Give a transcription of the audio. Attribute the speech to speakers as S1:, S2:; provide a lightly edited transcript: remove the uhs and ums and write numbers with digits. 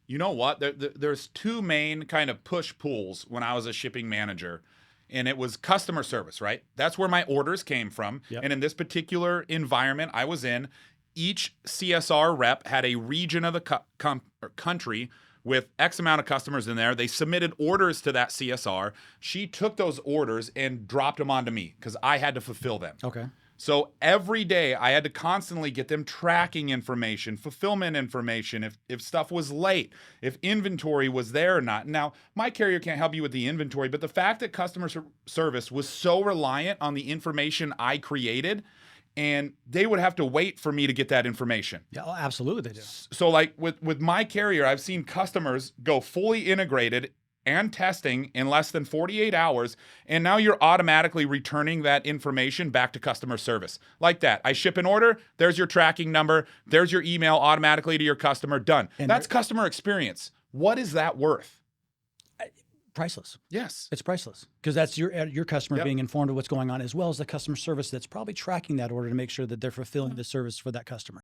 S1: You know what? There's two main kind of push pulls when I was a shipping manager, and it was customer service, right? That's where my orders came from.
S2: Yep.
S1: And in this particular environment I was in, each CSR rep had a region of the country with X amount of customers in there. They submitted orders to that CSR. She took those orders and dropped them onto me because I had to fulfill them.
S2: Okay.
S1: So every day I had to constantly get them tracking information, fulfillment information, if stuff was late, if inventory was there or not. Now, my carrier can't help you with the inventory, but the fact that customer service was so reliant on the information I created, and they would have to wait for me to get that information.
S2: Yeah, oh, absolutely they do.
S1: So like with my carrier, I've seen customers go fully integrated and testing in less than 48 hours, and now you're automatically returning that information back to customer service. Like that. I ship an order, there's your tracking number, there's your email automatically to your customer, done.
S2: And
S1: that's customer experience. What is that worth?
S2: Priceless.
S1: Yes.
S2: It's priceless because that's your customer
S1: Yep.
S2: being informed of what's going on, as well as the customer service that's probably tracking that order to make sure that they're fulfilling the service for that customer.